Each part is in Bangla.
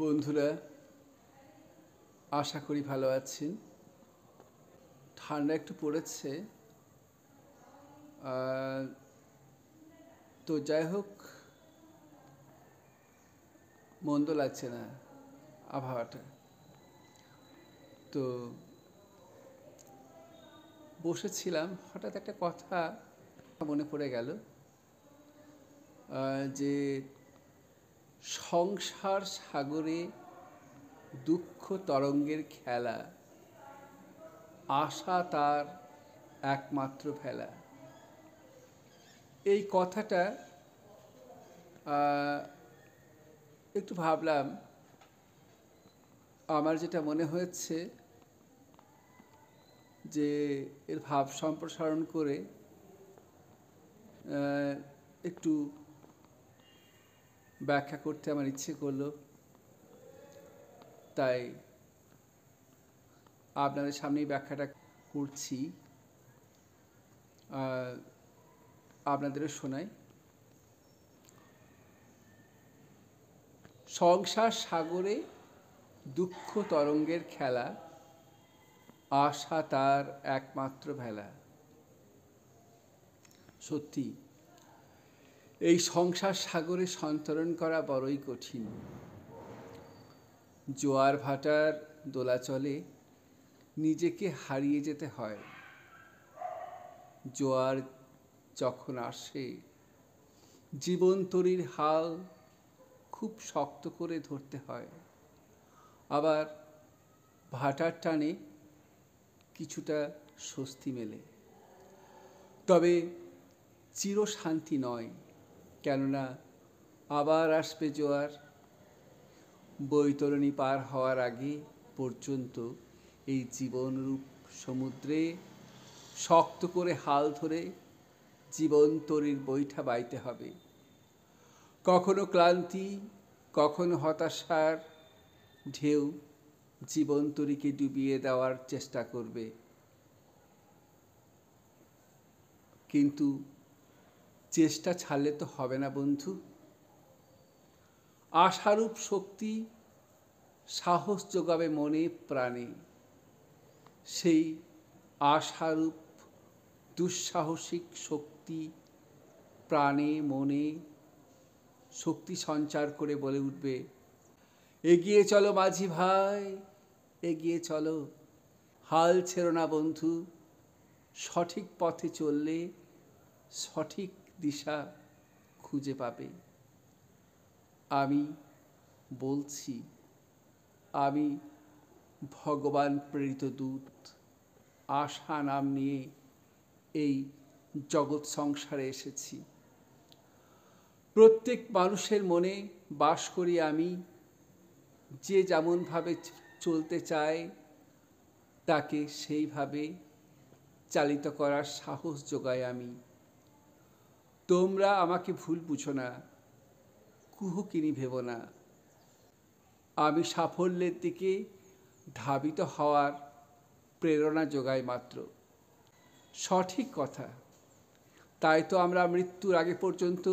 বন্ধুরা, আশা করি ভালো আছেন। ঠান্ডা একটু পড়েছে, তো যাই হোক, মন্দ লাগছে না আবহাওয়াটা। তো বসেছিলাম, হঠাৎ একটা কথা মনে পড়ে গেল যে সংসার সাগরে দুঃখ তরঙ্গের খেলা, আশা তার একমাত্র ভেলা। এই কথাটা একটু ভাবলাম, আমার যেটা মনে হয়েছে যে এর ভাব সম্প্রসারণ করে একটু ব্যাখ্যা করতে আমার ইচ্ছে করলো, তাই আপনাদের সামনেই ব্যাখ্যাটা করছি, আপনাদেরও শোনাই। সংসার সাগরে দুঃখ তরঙ্গের খেলা, আশা তার একমাত্র ভেলা। সত্যি এই সংসার সাগরে সন্তরণ করা বড়ই কঠিন। জোয়ার ভাটার দোলাচলে নিজেকে হারিয়ে যেতে হয়। জোয়ার যখন আসে, জীবন তরীর হাল খুব শক্ত করে ধরতে হয়। আবার ভাটার টানে কিছুটা স্বস্তি মেলে, তবে চিরশান্তি নয়, কেননা আবার আসবে জোয়ার। বৈতরণী পার হওয়ার আগে পর্যন্ত এই জীবনরূপ সমুদ্রে শক্ত করে হাল ধরে জীবন তরীর বৈঠা বাইতে হবে। কখনো ক্লান্তি, কখনো হতাশার ঢেউ জীবন তরীকে ডুবিয়ে দেওয়ার চেষ্টা করবে, কিন্তু চেষ্টা ছাড়লে তো হবে না বন্ধু। আশারূপ শক্তি সাহস যোগাবে মনে প্রাণে। সেই আশারূপ দুঃসাহসিক শক্তি প্রাণে মনে শক্তি সঞ্চার করে বলে উঠবে, এগিয়ে চলো মাঝি ভাই, এগিয়ে চলো, হাল ছেড়ো না বন্ধু। সঠিক পথে চললে সঠিক দিশা খুঁজে পাবে। আমি বলছি, আমি ভগবান প্রেরিত দূত, আশা নাম নিয়ে এই জগৎ সংসারে এসেছি। প্রত্যেক মানুষের মনে বাস করি আমি। যে যেমনভাবে চলতে চায় তাকে সেইভাবে চালিত করার সাহস যোগাই আমি। তোমরা আমাকে ভুল বুঝো না, কুহুকিনী ভেবো না। আমি সাফল্যের দিকে ধাবিত হওয়ার প্রেরণা যোগাই মাত্র। সঠিক কথা। তাই তো আমরা মৃত্যুর আগে পর্যন্ত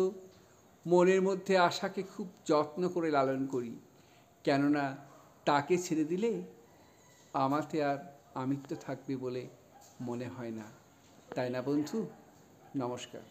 মনের মধ্যে আশাকে খুব যত্ন করে লালন করি, কেননা তাকে ছেড়ে দিলে আমাতে আর আমিত্ব থাকবে বলে মনে হয় না। তাই না বন্ধু? নমস্কার।